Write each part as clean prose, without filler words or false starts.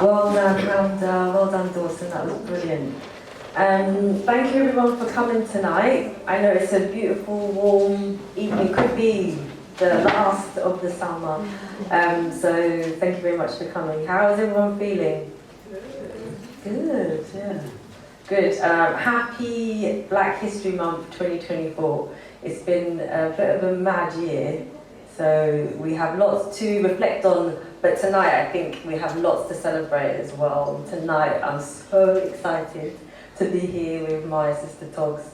Well done, well done, Dawson. That was brilliant. Thank you everyone for coming tonight. I know it's a beautiful, warm evening. Could be the last of the summer. So thank you very much for coming. How is everyone feeling? Good, yeah. Good. Happy Black History Month 2024. It's been a bit of a mad year, so we have lots to reflect on, but tonight I think we have lots to celebrate as well. Tonight I'm so excited to be here with my sister Togs,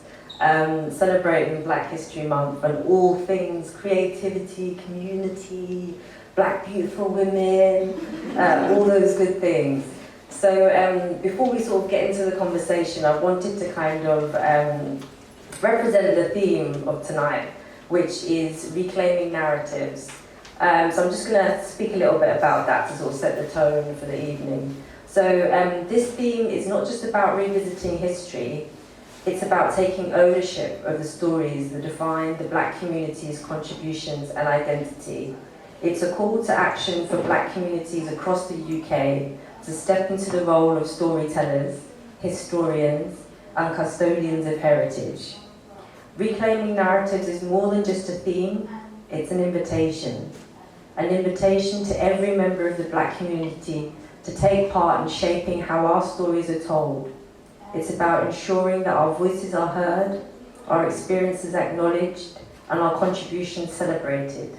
celebrating Black History Month and all things creativity, community, Black beautiful women, all those good things. So before we sort of get into the conversation, I wanted to kind of represent the theme of tonight, which is reclaiming narratives. So I'm just going to speak a little bit about that to sort of set the tone for the evening. So this theme is not just about revisiting history, it's about taking ownership of the stories that define the Black community's contributions and identity. It's a call to action for Black communities across the UK to step into the role of storytellers, historians, and custodians of heritage. Reclaiming narratives is more than just a theme, it's an invitation. An invitation to every member of the Black community to take part in shaping how our stories are told. It's about ensuring that our voices are heard, our experiences acknowledged, and our contributions celebrated.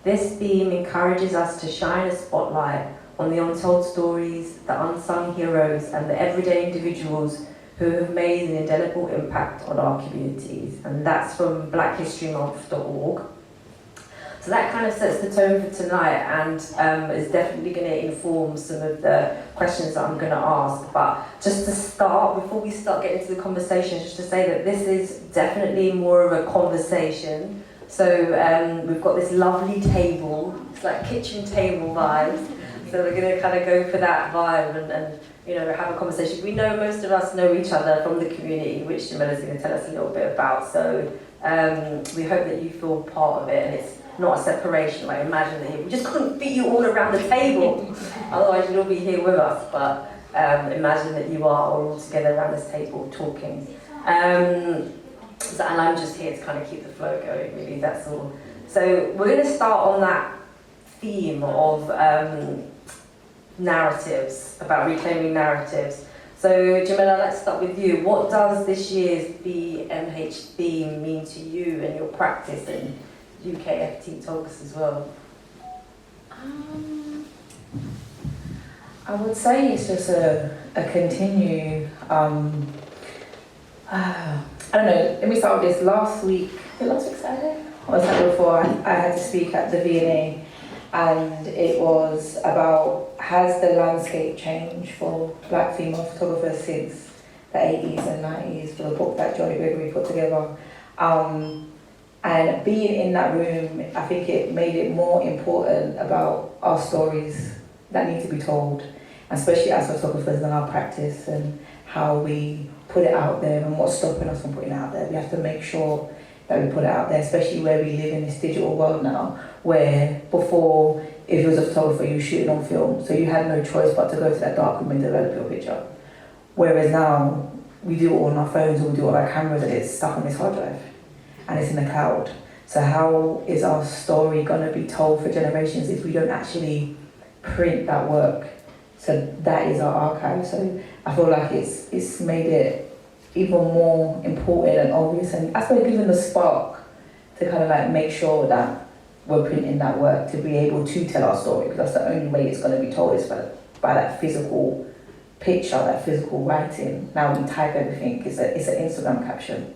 This theme encourages us to shine a spotlight on the untold stories, the unsung heroes, and the everyday individuals who have made an indelible impact on our communities. And that's from blackhistorymonth.org. So that kind of sets the tone for tonight and is definitely going to inform some of the questions that I'm going to ask. But just to start, before we start getting into the conversation, just to say that this is definitely more of a conversation. So we've got this lovely table, it's like kitchen table vibes. So we're going to kind of go for that vibe and you know, have a conversation. We know most of us know each other from the community, which Jemella's going to tell us a little bit about. So we hope that you feel part of it and it's not a separation. Like imagine that we just couldn't fit you all around the table, otherwise you'd all be here with us. But imagine that you are all together around this table talking. And I'm just here to kind of keep the flow going, really, that's all. So we're going to start on that theme of narratives, about reclaiming narratives. So Jemella, let's start with you. What does this year's BMH theme mean to you and your practice in UKBFTOG as well? I would say it's just a continue, I don't know, let me start with this. Last week Saturday? Or Saturday before, I had to speak at the V&A, and it was about, has the landscape changed for Black female photographers since the 80s and 90s for the book that Johnny Gregory put together. And being in that room, I think it made it more important about our stories that need to be told, especially as photographers in our practice and how we put it out there and what's stopping us from putting it out there. We have to make sure that we put it out there, especially where we live in this digital world now, where before, if you was a photographer, you were shooting on film, so you had no choice but to go to that dark room and develop your picture. Whereas now, we do it all on our phones or we do it on our cameras and it's stuck on this hard drive and it's in the cloud. So how is our story gonna be told for generations if we don't actually print that work? So that is our archive. So I feel like it's made it even more important and obvious, and I suppose given the spark to kind of like make sure that we're printing that work to be able to tell our story, because that's the only way it's going to be told is by that physical picture, that physical writing. Now we type everything, it's an Instagram caption.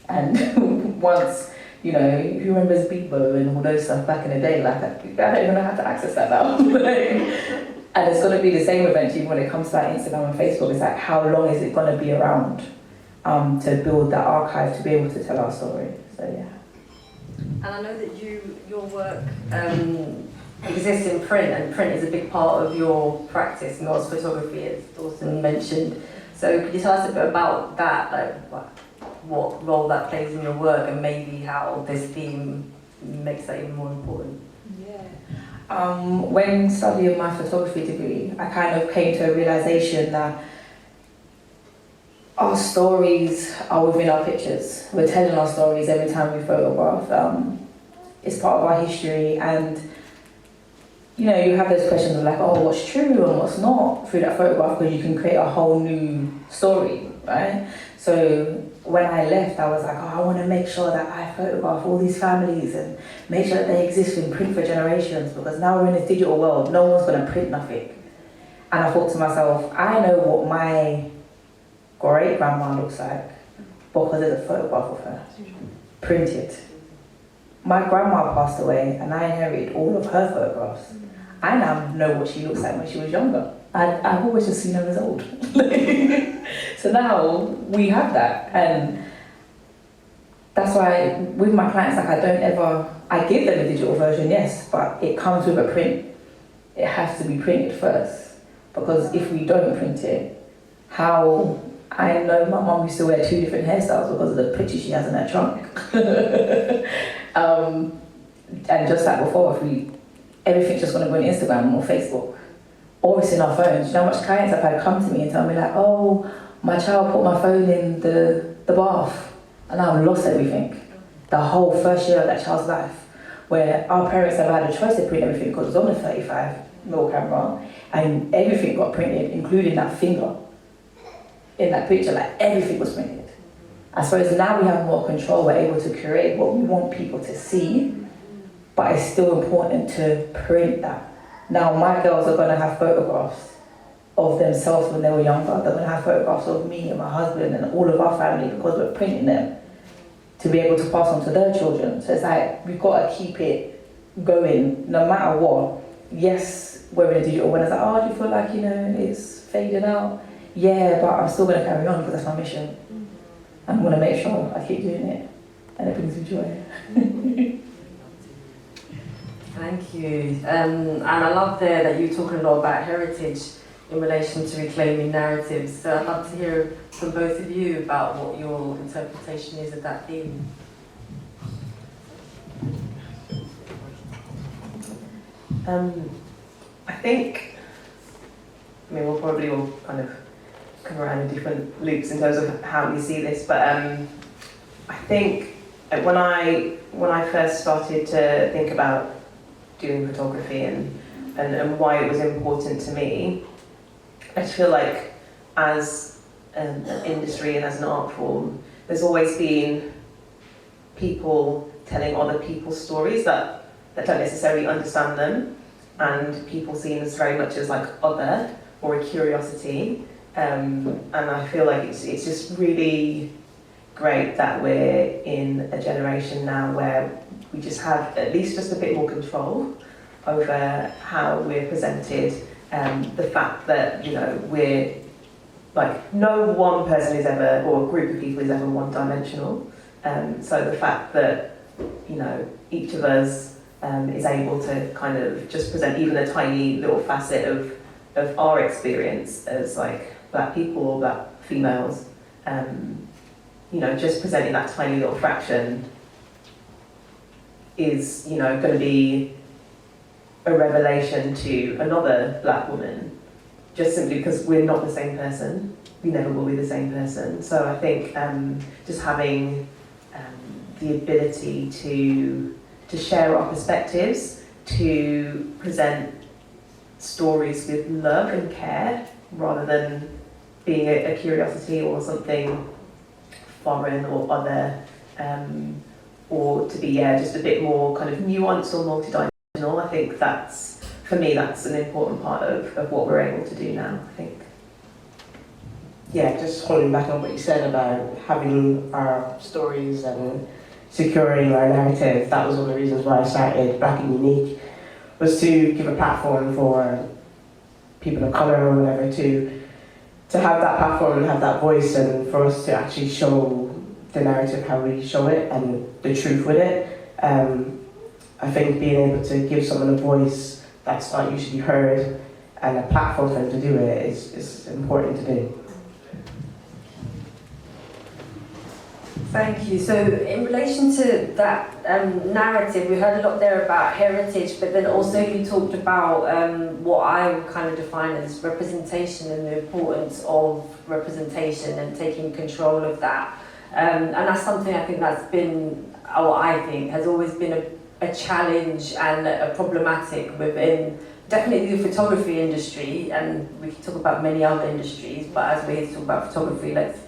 And once, you know, who remembers Bebo and all those stuff back in the day, like I don't even know how to access that now. And it's going to be the same eventually when it comes to that Instagram and Facebook. It's like, how long is it going to be around to build that archive to be able to tell our story? So yeah. And I know that your work exists in print, and print is a big part of your practice, not as photography, as Dawson mentioned. So could you tell us a bit about that, like what role that plays in your work, and maybe how this theme makes that even more important? Yeah. When studying my photography degree, I kind of came to a realization that our stories are within our pictures. We're telling our stories every time we photograph. It's part of our history, and you know, you have those questions of like, oh, what's true and what's not through that photograph, because you can create a whole new story, right? So when I left, I was like, oh, I want to make sure that I photograph all these families and make sure that they exist in print for generations, because now we're in this digital world, no one's going to print nothing. And I thought to myself, I know what my great-grandma looks like because there's a photograph of her, printed. My grandma passed away and I inherited all of her photographs. I now know what she looks like when she was younger. I've always just seen her as old. So now we have that, and that's why with my clients, like I give them a digital version, yes, but it comes with a print. It has to be printed first, because if we don't print it, how, I know my mum used to wear 2 different hairstyles because of the pictures she has in her trunk. And just like before, everything's just going to go on Instagram or Facebook, or it's in our phones. You know how much clients I've had come to me and tell me like, oh, my child put my phone in the bath and I've lost everything. The whole first year of that child's life, where our parents never had a choice to print everything because it was on a 35mm camera, and everything got printed, including that finger in that picture, like everything was printed. I suppose now we have more control, we're able to curate what we want people to see, but it's still important to print that. Now my girls are going to have photographs of themselves when they were younger. They're going to have photographs of me and my husband and all of our family, because we're printing them to be able to pass on to their children. So it's like, we've got to keep it going no matter what. Yes, we're in a digital world. It's like, oh, do you feel like, you know, it's fading out? Yeah, but I'm still going to carry on because that's my mission. I'm going to make sure I keep doing it, and it brings me joy. Thank you. And I love there that you're talking a lot about heritage in relation to reclaiming narratives. So I'd love to hear from both of you about what your interpretation is of that theme. I think, we'll probably all kind of come around in different loops in terms of how we see this, but I think when I first started to think about doing photography and why it was important to me, I just feel like as an industry and as an art form, there's always been people telling other people's stories that don't necessarily understand them, and people seen as very much as like other or a curiosity. And I feel like it's just really great that we're in a generation now where we just have at least just a bit more control over how we're presented. The fact that, you know, we're like, no one person is ever, or a group of people is ever one-dimensional. So the fact that, you know, each of us is able to kind of just present even a tiny little facet of our experience as like Black people or Black females, you know, just presenting that tiny little fraction is, you know, going to be a revelation to another Black woman, just simply because we're not the same person. We never will be the same person. So I think just having the ability to share our perspectives, to present stories with love and care, rather than being a curiosity or something foreign or other, or to be just a bit more kind of nuanced or multidimensional. I think that's, for me, that's an important part of what we're able to do now, I think. Yeah, just holding back on what you said about having our stories and securing our narrative. That was one of the reasons why I started Black and Unique, was to give a platform for people of colour or whatever to have that platform and have that voice, and for us to actually show the narrative how we show it and the truth with it. I think being able to give someone a voice that's not usually heard and a platform for them to do it is important to do. Thank you. So in relation to that narrative, we heard a lot there about heritage, but then also you talked about what I would kind of define as representation and the importance of representation and taking control of that. And that's something I think that's been, or I think, has always been a challenge and a problematic within definitely the photography industry, and we can talk about many other industries, but as we're here to talk about photography, let's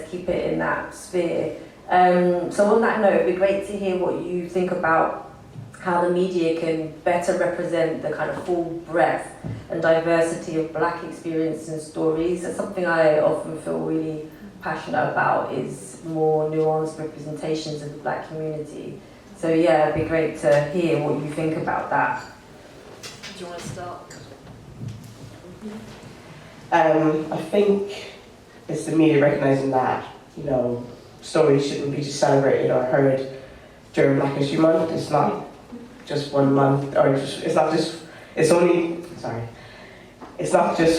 keep it in that sphere. So on that note, it'd be great to hear what you think about how the media can better represent the kind of full breadth and diversity of Black experience and stories. That's something I often feel really passionate about, is more nuanced representations of the Black community. So yeah, it'd be great to hear what you think about that. Do you want to start? I think it's the media recognising that, you know, stories shouldn't be just celebrated or heard during Black History Month. It's not just 1 month, or it's not just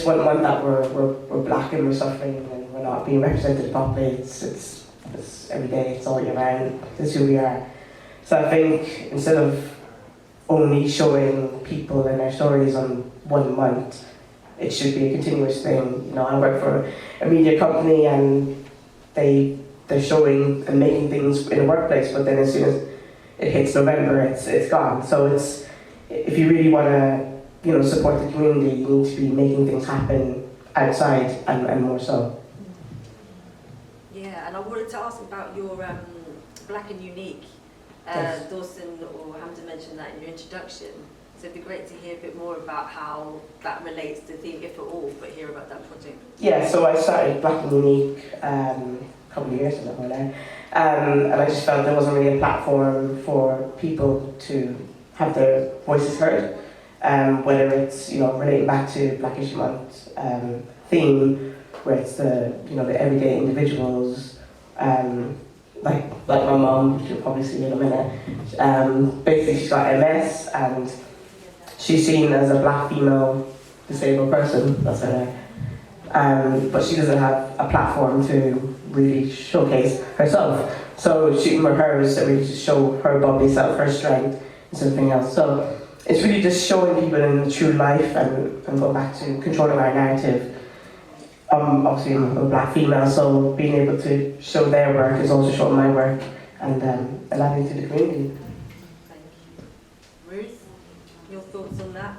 one month that we're Black and we're suffering and we're not being represented properly. It's every day, it's all year round. It's who we are. So I think instead of only showing people and their stories on 1 month, it should be a continuous thing. You know, I work for a media company and they're showing and making things in the workplace, but then as soon as it hits November, it's gone. So if you really want to, you know, support the community, you need to be making things happen outside and more so. Yeah, and I wanted to ask about your Black and Unique. Yes. Dawson or Hamza mentioned that in your introduction. So it'd be great to hear a bit more about how that relates to the theme, if at all, but hear about that project. Yeah, so I started Black and Unique a couple of years ago now, and I just felt there wasn't really a platform for people to have their voices heard, whether it's, you know, relating back to Black History Month theme, where it's the everyday individuals, like my mum, which you'll probably see in a minute. Basically, she's got MS and she's seen as a Black female disabled person. That's her name. But she doesn't have a platform to really showcase herself. So shooting with her is to really just show her bubbly self, her strength, and something else. So it's really just showing people in the true life and go back to controlling our narrative. Obviously I'm a Black female, so being able to show their work is also showing my work and adding to the community. Thank you. Ruth, your thoughts on that?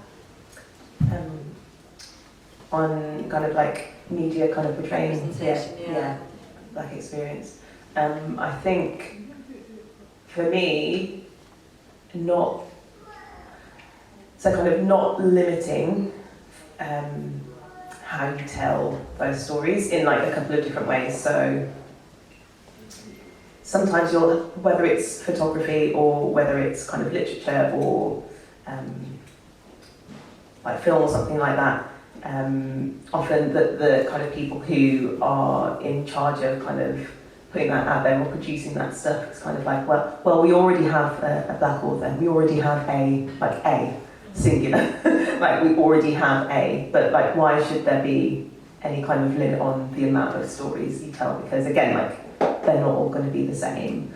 On kind of like media kind of portraying Representation, Black experience. I think for me, not limiting how you tell those stories in like a couple of different ways. So sometimes whether it's photography or whether it's kind of literature or like film or something like that, often the kind of people who are in charge of kind of putting that out there or producing that stuff, it's kind of like, well, we already have a Black author, we already have a singular, like we already have but like why should there be any kind of limit on the amount of stories you tell? Because again, like they're not all going to be the same.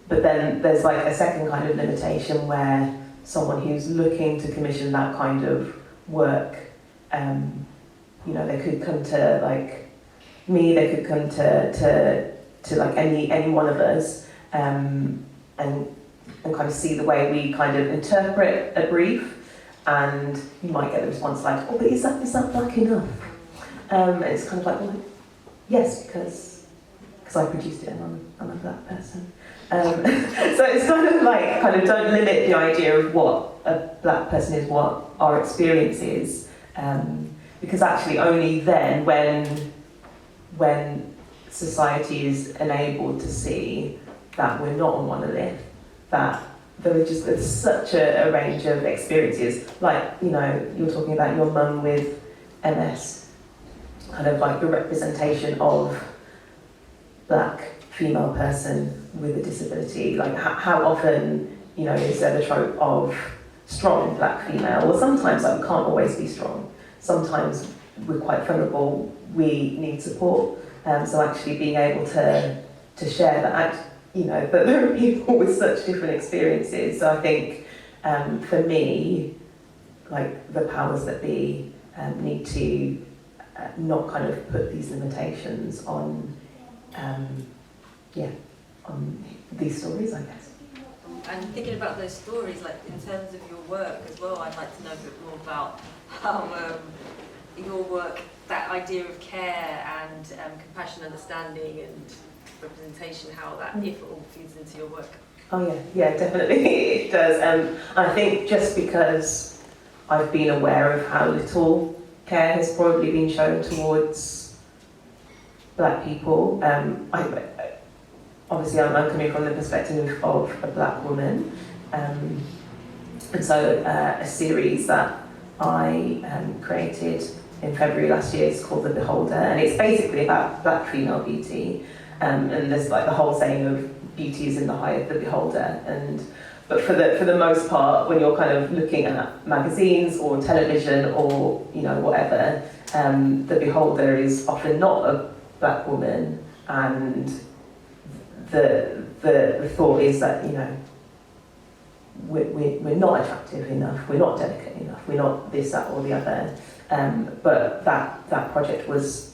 But then there's like a second kind of limitation where someone who's looking to commission that kind of work, you know, they could come to like me, they could come to like any one of us, and kind of see the way we kind of interpret a brief, and you might get the response like, oh, but is that Black enough? It's kind of like, well, yes, because I produced it and I'm a Black person. So it's kind of don't limit the idea of what a Black person is, what our experience is, because actually only then when society is enabled to see that we're not on monolith, that there's such a range of experiences. Like, you know, you're talking about your mum with MS, kind of like the representation of Black female person with a disability. Like how often, you know, is there the trope of strong Black female? Well, sometimes like we can't always be strong. Sometimes we're quite vulnerable, we need support. So actually being able to to share that, you know, that there are people with such different experiences. So I think for me, like the powers that be need to not kind of put these limitations on, on these stories, I guess. And thinking about those stories, like in terms of your work as well, I'd like to know a bit more about how your work, that idea of care and compassion, understanding and representation, how that, if it all feeds into your work. Oh yeah, definitely it does. I think just because I've been aware of how little care has probably been shown towards black people, obviously I'm coming from the perspective of a black woman, and so a series that I created in February last year is called The Beholder, and it's basically about black female beauty, and there's like the whole saying of beauty is in the eye of the beholder, but for the most part, when you're kind of looking at magazines or television or whatever, the beholder is often not a black woman, and the thought is that we're not attractive enough, we're not delicate enough, we're not this, that, or the other. But that project was,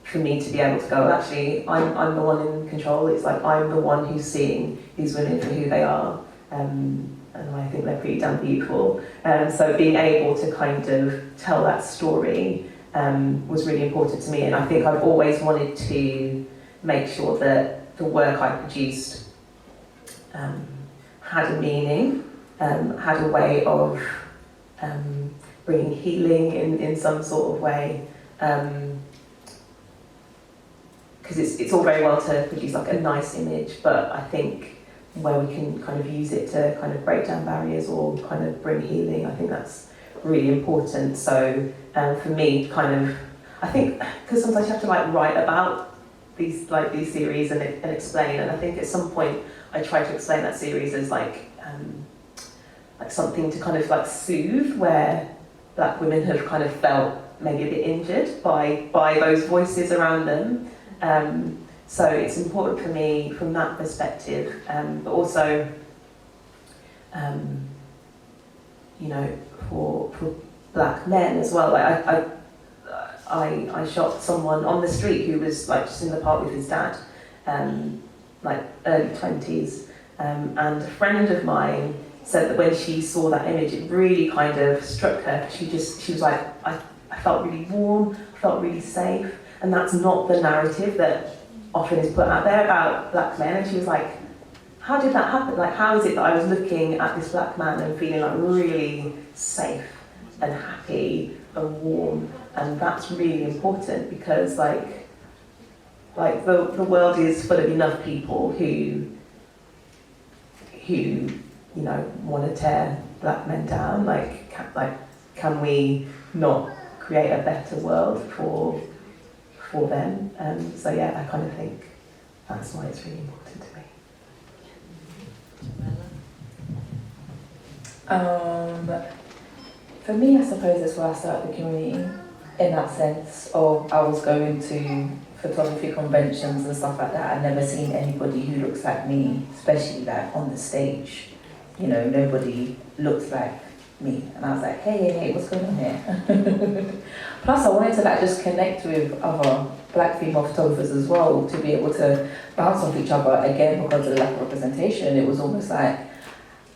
for me to be able to go, actually, I'm the one in control. It's like I'm the one who's seeing these women for who they are, and I think they're pretty damn beautiful. So being able to kind of tell that story was really important to me, and I think I've always wanted to make sure that the work I produced had a meaning, had a way of bringing healing in some sort of way. Because it's all very well to produce like a nice image, but I think where we can kind of use it to kind of break down barriers or kind of bring healing, I think that's really important. So for me, kind of, I think, because sometimes you have to like write about these series and explain, and I think at some point I try to explain that series as like something to kind of like soothe where black women have kind of felt maybe a bit injured by those voices around them. So it's important for me from that perspective, but also, for black men as well. Like I shot someone on the street who was like just in the park with his dad, like early 20s, and a friend of mine said that when she saw that image, it really kind of struck her. She was like, I felt really warm, I felt really safe, and that's not the narrative that often is put out there about black men. And she was like, how did that happen? Like, how is it that I was looking at this black man and feeling like really safe and happy and warm? And that's really important, because like the world is full of enough people who want to tear black men down. Can we not create a better world for them? So yeah, I kind of think that's why it's really important to me. For me, I suppose that's why I started the community, in that sense of I was going to photography conventions and stuff like that. I'd never seen anybody who looks like me, especially like on the stage. Nobody looks like me. And I was like, hey, what's going on here? Plus I wanted to like just connect with other black female photographers as well, to be able to bounce off each other, again, because of the lack of representation. It was almost like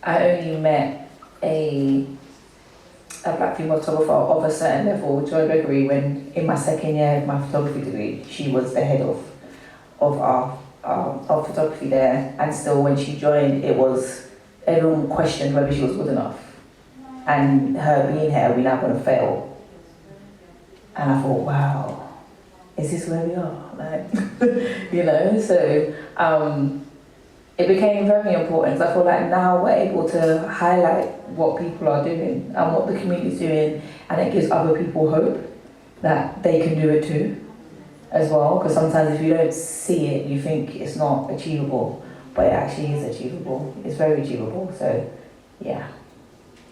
I only met a black female photographer of a certain level, Joy Gregory, when in my second year of my photography degree, she was the head of our photography there, and still when she joined, it was everyone questioned whether she was good enough, and her being here, we're not going to fail. And I thought, wow, is this where we are? Like, so it became very important. I feel like now we're able to highlight what people are doing and what the community is doing, and it gives other people hope that they can do it too, as well. Because sometimes if you don't see it, you think it's not achievable, but it actually is achievable. It's very achievable. So, yeah.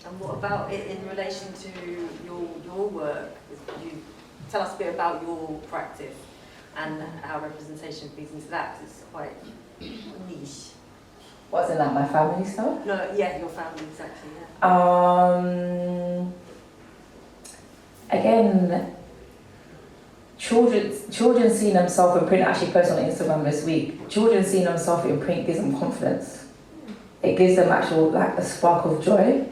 And what about it in relation to your work? You tell us a bit about your practice. and how representation feeds into that, 'cause it's quite niche. Wasn't that my family stuff? No, yeah, your family, exactly, yeah. Again, children seeing themselves in print, I actually posted on Instagram this week, children seeing themselves in print gives them confidence. It gives them actual, like, a spark of joy.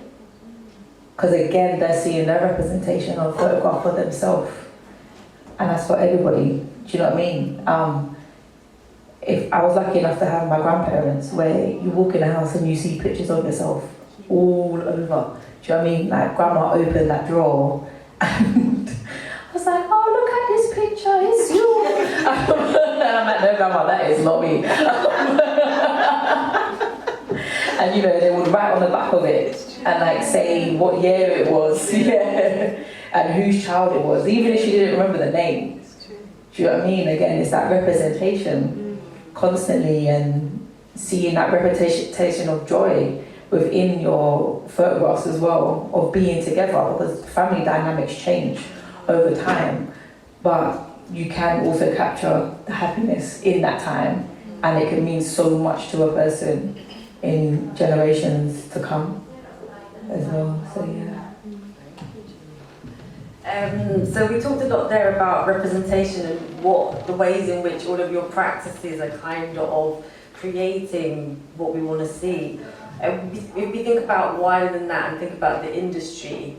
Because again, they're seeing their representation of photograph for themselves. And that's for everybody, do you know what I mean? If I was lucky enough to have my grandparents, where you walk in the house and you see pictures of yourself all over. Do you know what I mean? Like, grandma opened that drawer and I was like, oh, look at this picture, it's you. And I'm like, no, grandma, that is not me. And you know, they would write on the back of it and like say what year it was, yeah, and whose child it was, even if she didn't remember the name. Do you know what I mean? Again, it's that representation constantly, and seeing that representation of joy within your photographs as well, of being together, because family dynamics change over time, but you can also capture the happiness in that time, and it can mean so much to a person in generations to come as well. So yeah. So we talked a lot there about representation and what the ways in which all of your practices are kind of creating what we want to see. If we think about wider than that and think about the industry,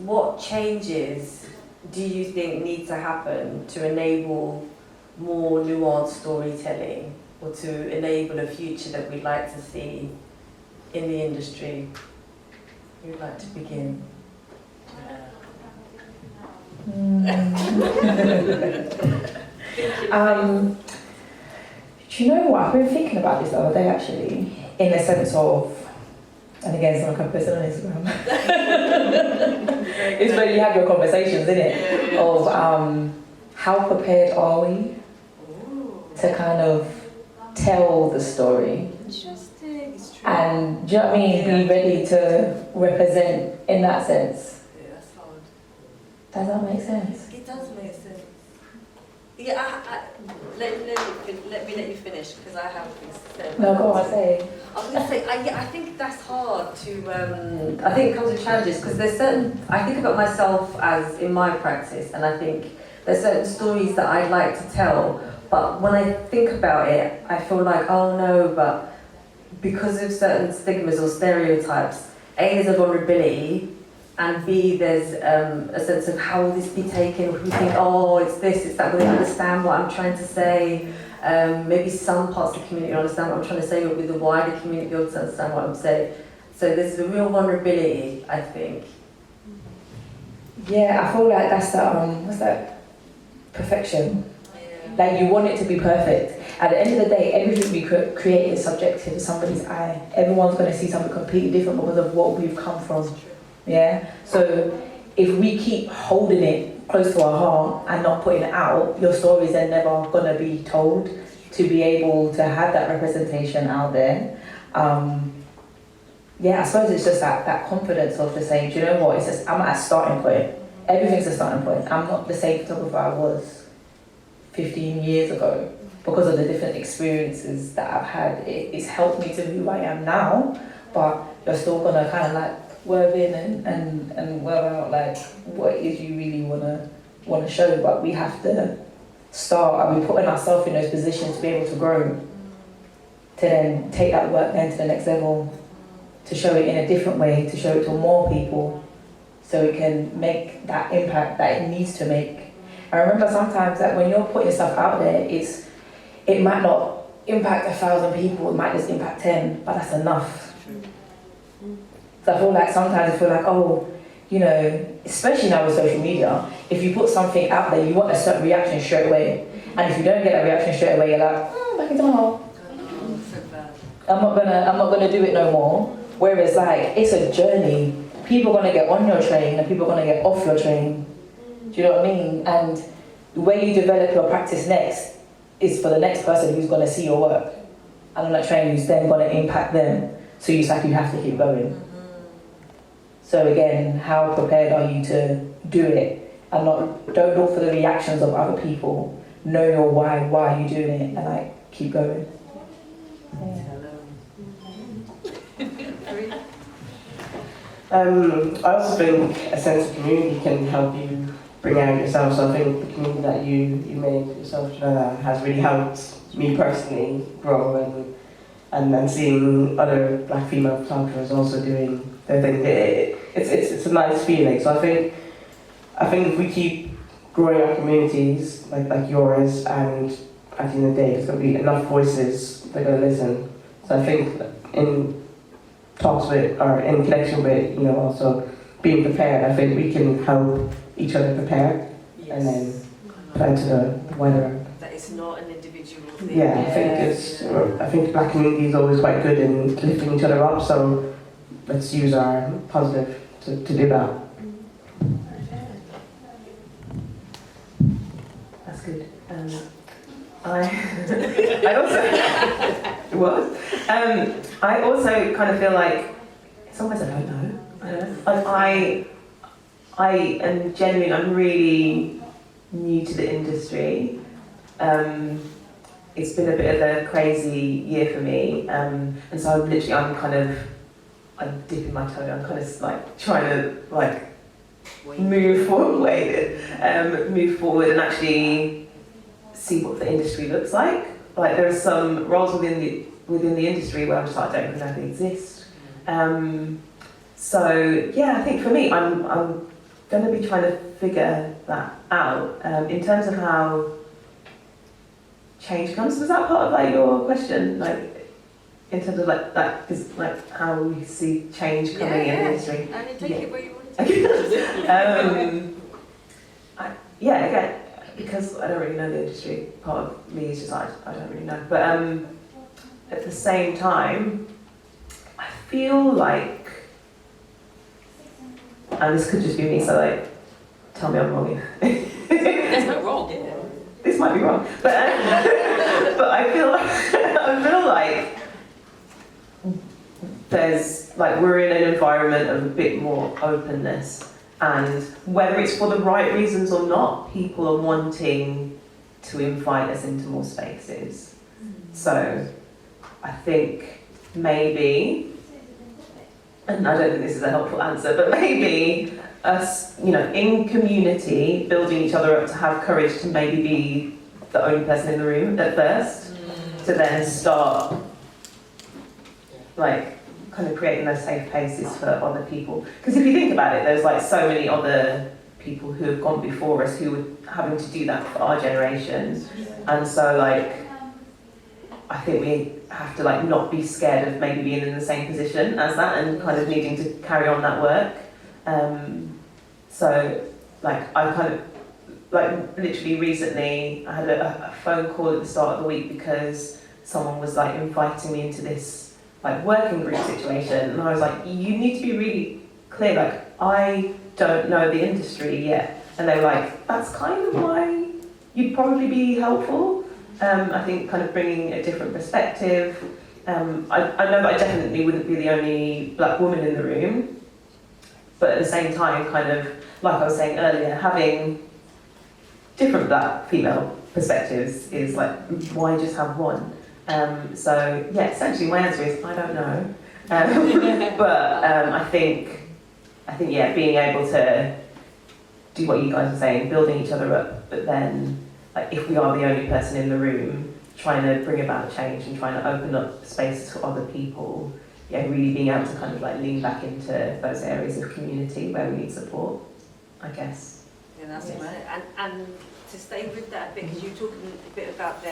what changes do you think need to happen to enable more nuanced storytelling, or to enable a future that we'd like to see in the industry? Who would like to begin? Do you know what? I've been thinking about this the other day actually, in the sense of, and again, it's like I post it on Instagram. It's where you have your conversations, isn't it? Of how prepared are we to kind of tell the story? Interesting, it's true. And do you know what I mean? Be ready to represent in that sense. Yeah, that's hard. Does that make sense? It does make sense. Yeah, let me let you finish, because I have things to say. No, go on, say. I was going to say, I think that's hard to. I think it comes with challenges, because there's certain, I think about myself as in my practice, and I think there's certain stories that I'd like to tell, but when I think about it, I feel like, oh no, but because of certain stigmas or stereotypes, A, there's a vulnerability, and B, there's a sense of how will this be taken? We think, oh, it's this, it's that, will they understand what I'm trying to say? Maybe some parts of the community understand what I'm trying to say, but with the wider community, they'll understand what I'm saying. So there's a real vulnerability, I think. Yeah, I feel like that's the, what's that? Perfection. Like, you want it to be perfect. At the end of the day, everything we create is subjective to somebody's eye. Everyone's going to see something completely different because of what we've come from. Yeah? So if we keep holding it close to our heart and not putting it out, your stories are never going to be told, to be able to have that representation out there. Yeah, I suppose it's just that confidence of the saying, do you know what, it's just, I'm at a starting point. Everything's a starting point. I'm not the same photographer I was 15 years ago because of the different experiences that I've had. It's helped me to who I am now, but you're still gonna kind of like work in and work out like what it is you really wanna show. But we have to start, and we're putting ourselves in those positions to be able to grow, to then take that work then to the next level, to show it in a different way, to show it to more people, so it can make that impact that it needs to make. I remember sometimes that when you're putting stuff out there, it might not impact 1,000 people, it might just impact 10, but that's enough. So I feel like sometimes I feel like, oh, you know, especially now with social media, if you put something out there, you want a certain reaction straight away. And if you don't get that reaction straight away, you're like, back into my hole. I'm not gonna do it no more. Whereas like, it's a journey. People are gonna get on your train and people are gonna get off your train. Do you know what I mean? And the way you develop your practice next is for the next person who's gonna see your work. And on that train who's then gonna impact them. So you have to keep going. So again, how prepared are you to do it? And don't look for the reactions of other people, know your why are you doing it, and like keep going. Yeah. I also think a sense of community can help you bring out yourself. So I think the community that you made yourself, Jemella, has really helped me personally grow, and then seeing other black female photographers also doing their thing. It's a nice feeling. So I think if we keep growing our communities like yours, and at the end of the day, there's going to be enough voices that are going to listen. So I think in talks with, or in connection with, also being prepared, I think we can help each other prepare, and then plan to the wider. That it's not an individual thing. Yeah, I think the black community is always quite good in lifting each other up, so let's use our positive to do that. That's good. I also what? I also kind of feel like in some ways I don't know. Like I am genuine. I'm really new to the industry. It's been a bit of a crazy year for me, and so I'm dipping my toe. I'm kind of like trying to move forward and actually see what the industry looks like. Like there are some roles within the industry where I'm just like, I don't even know they exist. So yeah, I think for me, I'm going to be trying to figure that out in terms of how change comes. Was that part of like your question, like in terms of like that is like how we see change coming in the industry? And take it where you want to. Again, because I don't really know the industry, part of me is just I don't really know. But at the same time, I feel like, and this could just be me, so like, tell me I'm wrong if There's no wrong. Yeah. This might be wrong, but but I feel like there's like we're in an environment of a bit more openness. And whether it's for the right reasons or not, people are wanting to invite us into more spaces. So I think maybe, and I don't think this is a helpful answer, but maybe us, in community, building each other up to have courage to maybe be the only person in the room at first, to then start like kind of creating those safe places for other people. Because if you think about it, there's like so many other people who have gone before us who were having to do that for our generation. And so like, I think we have to like not be scared of maybe being in the same position as that and kind of needing to carry on that work. So like I kind of, like literally recently I had a phone call at the start of the week because someone was like inviting me into this like working group situation, and I was like, you need to be really clear, like I don't know the industry yet. And they were like, that's kind of why you'd probably be helpful. I think kind of bringing a different perspective. I know that I definitely wouldn't be the only black woman in the room, but at the same time, kind of like I was saying earlier, having different black female perspectives is like, why just have one? So yeah, essentially my answer is I don't know, but I think yeah, being able to do what you guys are saying, building each other up, but then like if we are the only person in the room, trying to bring about change and trying to open up spaces for other people, yeah, really being able to kind of like lean back into those areas of community where we need support, I guess. Yeah, that's right. And to stay with that bit, because you were talking a bit about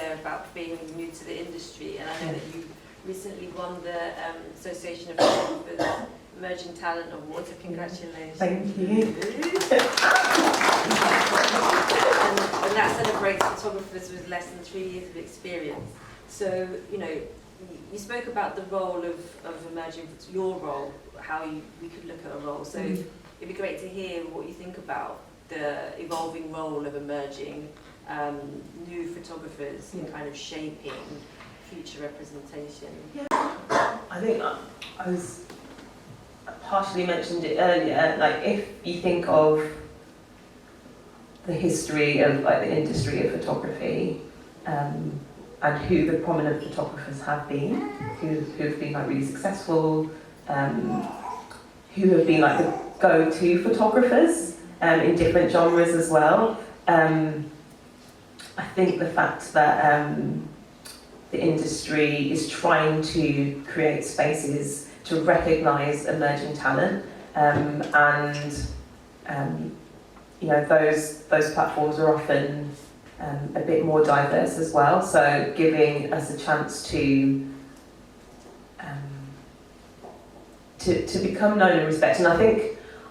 being new to the industry, and I know that you recently won the Association of Photographers Emerging Talent Award, so congratulations. Thank you. And that celebrates photographers with less than 3 years of experience. So, you spoke about the role of emerging, your role, how we could look at a role. So it'd be great to hear what you think about the evolving role of emerging new photographers in kind of shaping future representation. Yeah, I think I partially mentioned it earlier, like if you think of the history of like the industry of photography, and who the prominent photographers have been, who've been like really successful, who have been like the go-to photographers in different genres as well. I think the fact that the industry is trying to create spaces to recognise emerging talent, and you know, those platforms are often a bit more diverse as well. So giving us a chance to become known and respected. And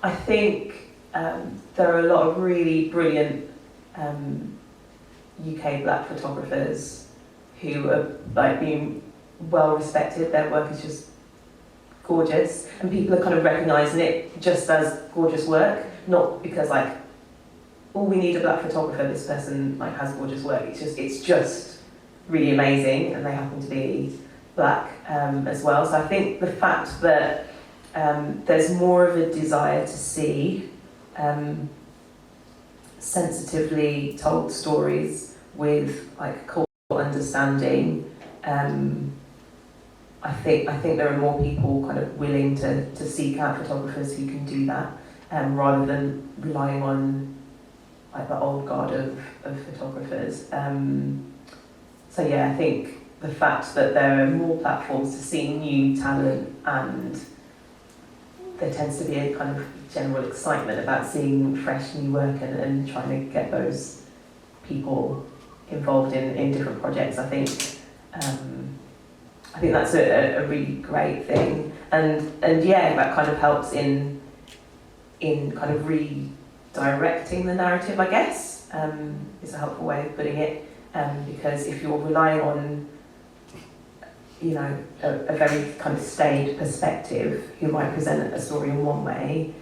I think there are a lot of really brilliant UK black photographers who are like being well respected. Their work is just gorgeous, and people are kind of recognising it just as gorgeous work, not because like, oh, we need a black photographer, this person like has gorgeous work. It's just really amazing, and they happen to be black as well. So I think the fact that there's more of a desire to see sensitively told stories with like cultural understanding. I think there are more people kind of willing to seek out photographers who can do that, rather than relying on like the old guard of photographers. So yeah, I think the fact that there are more platforms to see new talent, and there tends to be a kind of general excitement about seeing fresh new work and trying to get those people involved in different projects. I think that's a really great thing, and yeah, that kind of helps in kind of redirecting the narrative, I guess, is a helpful way of putting it, because if you're relying on, you know, a very kind of staid perspective who might present a story in one way,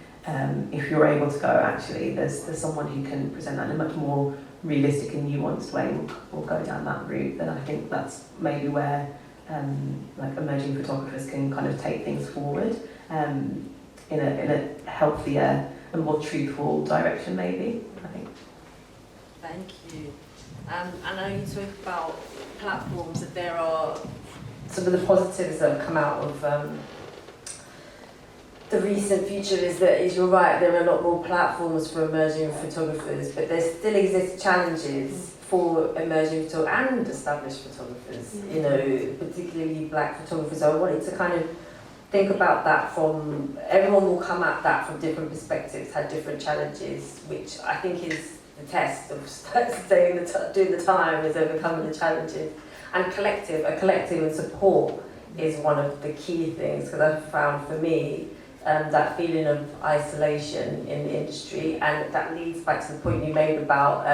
if you're able to go, actually, there's someone who can present that in a much more realistic and nuanced way, or go down that route, then I think that's maybe where like emerging photographers can kind of take things forward in a healthier and more truthful direction, maybe, I think. Thank you. I know you talk about platforms, that there are Some of the positives that have come out of the recent future is you're right, there are a lot more platforms for emerging photographers, but there still exist challenges for emerging photographers and established photographers, you know, particularly black photographers. So I wanted to kind of think about that from, everyone will come at that from different perspectives, had different challenges, which I think is the test of doing the time, is overcoming the challenges. And a collective and support is one of the key things, because I've found for me that feeling of isolation in the industry, and that leads back to the point you made about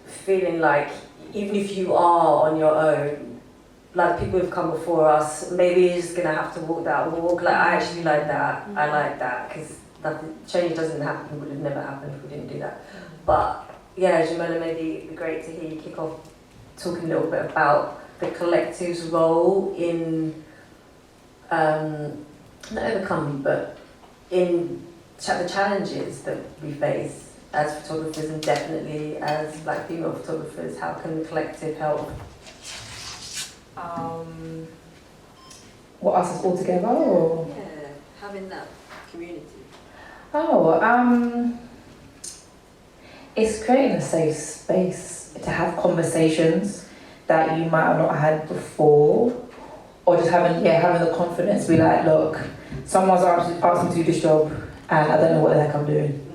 feeling like even if you are on your own, like people who've come before us, maybe you're just gonna have to walk that walk. Like I actually like that. I like that, because change doesn't happen, would have never happened if we didn't do that. But yeah, Jemella, maybe it'd be great to hear you kick off talking a little bit about the collective's role in not overcoming, but in the challenges that we face as photographers, and definitely as black female photographers. How can the collective help? What, us all together, or? Yeah, having that community. It's creating a safe space to have conversations that you might have not had before, or just having the confidence to be like, look, someone's asked me to do this job and I don't know what the heck I'm doing.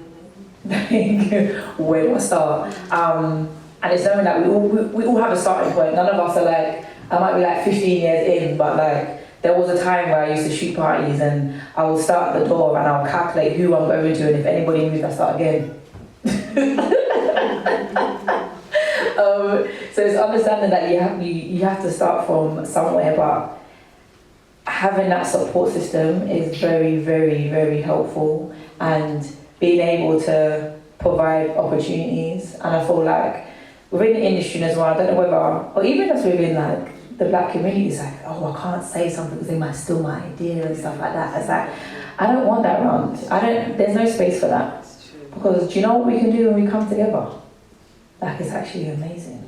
Where do I start? And it's something that we all have a starting point. None of us are like, I might be like 15 years in, but like there was a time where I used to shoot parties and I will start at the door and I'll calculate who I'm going to, and if anybody moves, I start again. So it's understanding that you have to start from somewhere, but having that support system is very, very, very helpful, and being able to provide opportunities. And I feel like within the industry as well, I don't know whether, or even just within like the black community, it's like, oh, I can't say something because they might steal my idea and stuff like that. It's like, I don't want that around. There's no space for that. Because do you know what we can do when we come together? Like, it's actually amazing.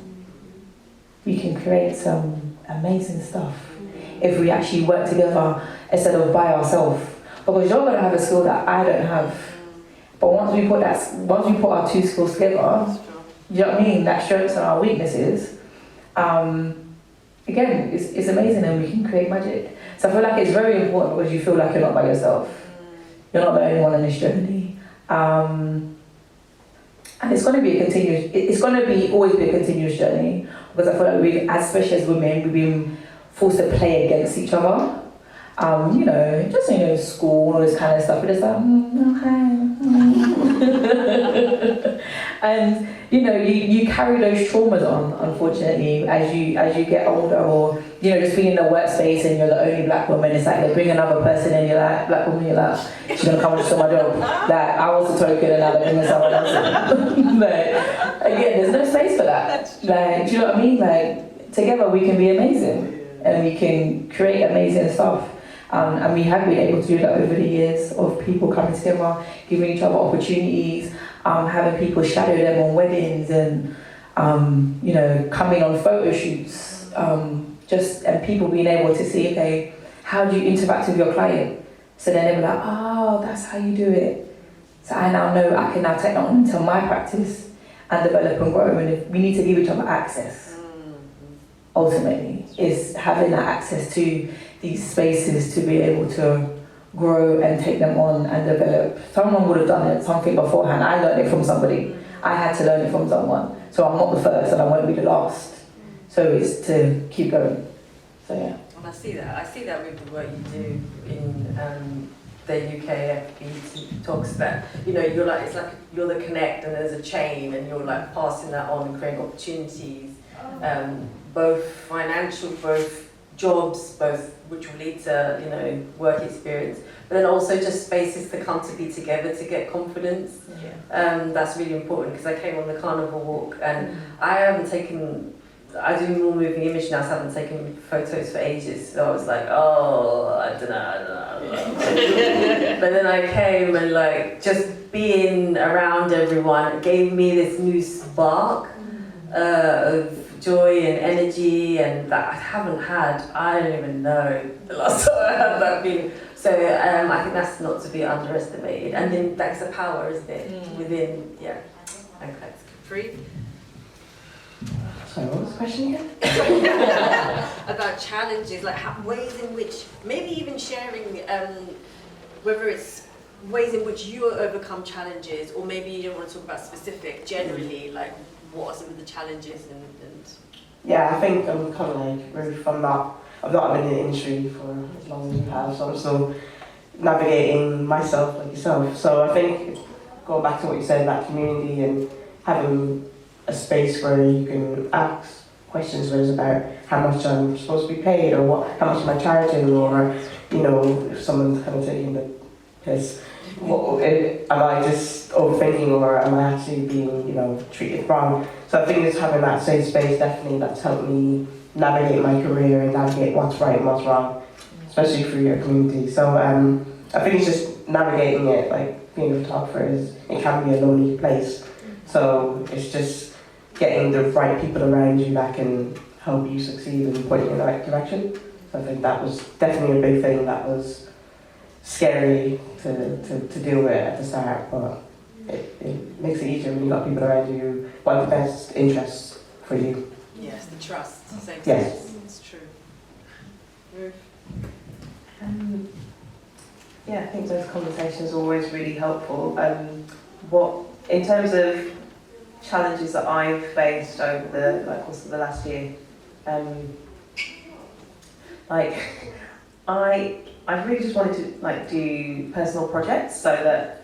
We can create some amazing stuff if we actually work together instead of by ourselves. Because you're gonna have a skill that I don't have. But once we put our two skills together, you know what I mean? That strengths and our weaknesses. Again, it's amazing, and we can create magic. So I feel like it's very important because you feel like you're not by yourself. You're not the only one on this journey. And it's going to be always be a continuous journey, because I feel like especially as women, we've been forced to play against each other. School and all this kind of stuff. We're just like, okay. And you carry those traumas on, unfortunately, as you get older, or just being in the workspace and you're the only black woman. It's like they bring another person in, you're like, black woman, you're like, she's gonna come and steal my job. Like, I was the token and now they're bringing someone else in. But again, there's no space for that. Like, do you know what I mean? Like, together we can be amazing and we can create amazing stuff. And we have been able to do that over the years, of people coming together, giving each other opportunities, having people shadow them on weddings, and coming on photo shoots, and people being able to see, okay, how do you interact with your client? So then they were like, oh, that's how you do it. So I now know I can now take that on into my practice and develop and grow. And if we need to give each other access, ultimately, is having that access to these spaces to be able to grow and take them on and develop. Someone would have done something beforehand. I learned it from somebody. I had to learn it from someone. So I'm not the first and I won't be the last. So it's to keep going. So yeah. And I see that with the work you do in the UKBFTOG talks about, you're like, it's like you're the connect and there's a chain and you're like passing that on and creating opportunities, both financial, both jobs, both which will lead to work experience, but then also just spaces to come to be together to get confidence. That's really important, because I came on the carnival walk and I do more moving image now, so I haven't taken photos for ages, so I was like, I don't know. But then I came and like just being around everyone gave me this new spark of joy and energy, and that I haven't had, I don't even know the last time I had that feeling. So I think that's not to be underestimated, and then that's the power, isn't it? Within, okay. Capri? Sorry, what was the question again? About challenges, like ways in which, maybe even sharing, whether it's ways in which you overcome challenges, or maybe you don't want to talk about specific, generally, like what are some of the challenges and Yeah, I think I'm kind of like Ruth. I've not been in the industry for as long as you have, so I'm still navigating myself like yourself. So I think going back to what you said about community and having a space where you can ask questions, whether it's about how much I'm supposed to be paid, or how much am I charging, or if someone's kind of taking the piss, am I just overthinking, or am I actually being treated wrong? So I think it's having that safe space, definitely, that's helped me navigate my career and navigate what's right and what's wrong, especially through your community. So I think it's just navigating it. Like being a photographer it can be a lonely place. So it's just getting the right people around you that can help you succeed and point you in the right direction. So I think that was definitely a big thing that was scary to deal with at the start, but it makes it easier when you've got people around you who want the best interests for you. Yes, the trust. Yes. It's true. Ruth? I think those conversations are always really helpful. In terms of challenges that I've faced over the course of the last year, I really just wanted to do personal projects so that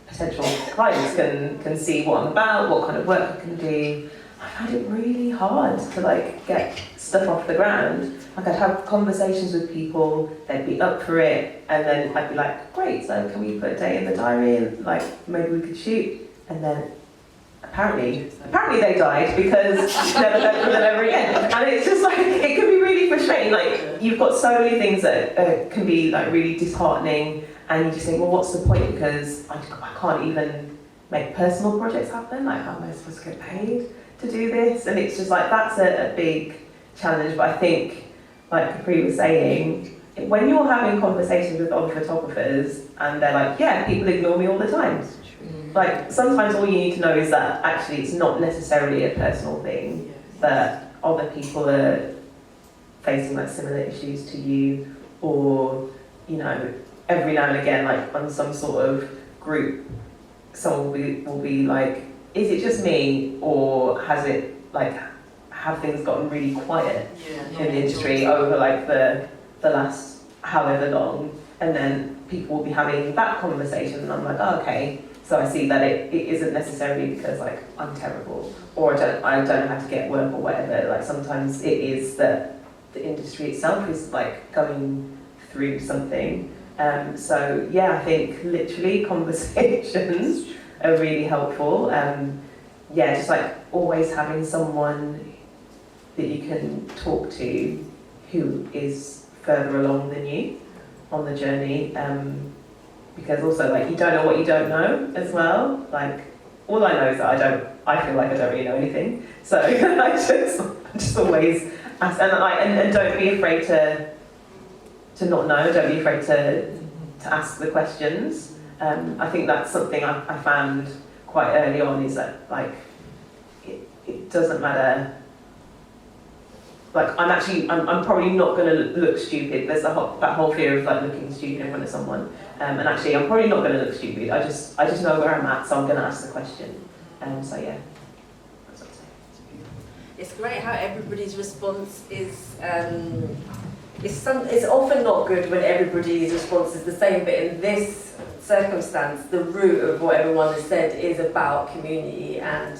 potential clients can see what I'm about, what kind of work I can do. I found it really hard to get stuff off the ground. I'd have conversations with people, they'd be up for it, and then I'd be like, great, so can we put a day in the diary and maybe we could shoot? And then apparently they died because you never heard from them ever again. And it's just it can be really frustrating. You've got so many things that can be really disheartening, and you just think, well, what's the point? Because I can't even make personal projects happen. Like, how am I supposed to get paid to do this? And it's just like, that's a big challenge. But I think, like Capri was saying, when you're having conversations with other photographers and they're like, yeah, people ignore me all the time. Like, sometimes all you need to know is that actually it's not necessarily a personal thing, that other people are facing like similar issues to you, or, you know, every now and again, like on some sort of group, someone will be like, is it just me, or has it, like, have things gotten really quiet in the industry over like the last however long? And then people will be having that conversation, and I'm like, oh, okay, so I see that it isn't necessarily because like I'm terrible, or I don't know how to get work or whatever. Like, sometimes it is that the industry itself is like going through something. So yeah, I think literally conversations are really helpful. Yeah, just like always having someone that you can talk to who is further along than you on the journey. Because also, like, you don't know what you don't know as well. Like, all I know is that I feel like I don't really know anything. So I just always ask, and don't be afraid to not know. Don't be afraid to ask the questions. I think that's something I found quite early on, is that like it doesn't matter. Like, I'm probably not going to look stupid. There's that whole fear of like looking stupid in front of someone. And actually, I'm probably not going to look stupid. I just know where I'm at, so I'm going to ask the question. So yeah, that's what I'd say. It's great how everybody's response is. It's often not good when everybody's response is the same, but in this circumstance, the root of what everyone has said is about community and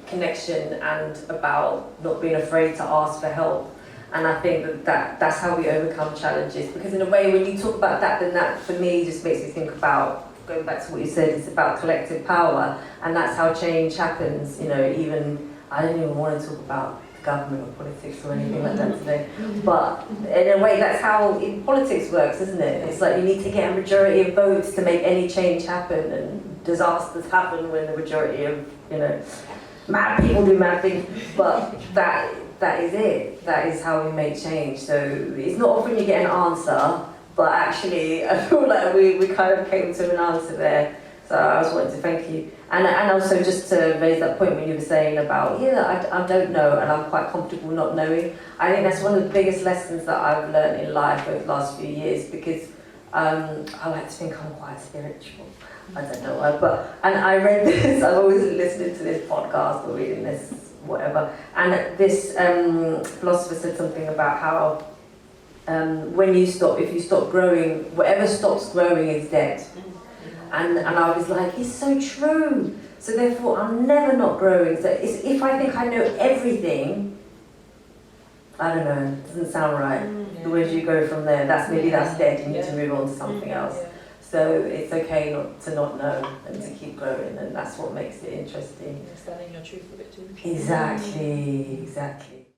connection, and about not being afraid to ask for help. And I think that's how we overcome challenges, because in a way, when you talk about that, then that for me just makes me think about, going back to what you said, it's about collective power, and that's how change happens. You know, even I don't even want to talk about government or politics or anything like that today, but in a way that's how politics works, isn't it? It's like you need to get a majority of votes to make any change happen, and disasters happen when the majority of, you know, mad people do mad things. But that is it. That is how we make change. So it's not often you get an answer, but actually I feel like we kind of came to an answer there. So I just wanted to thank you. And also just to raise that point when you were saying about, I don't know, and I'm quite comfortable not knowing. I think that's one of the biggest lessons that I've learned in life over the last few years, because I like to think I'm quite spiritual. I don't know why, and I read this, I've always listened to this podcast or reading this, whatever, and this philosopher said something about how if you stop growing, whatever stops growing is dead. And I was like, it's so true. So therefore, I'm never not growing. So if I think I know everything, I don't know, it doesn't sound right. Where do you go from there? That's dead. You need to move on to something else. So it's okay to not know and to keep growing, and that's what makes it interesting. Standing your truth a bit too. Exactly.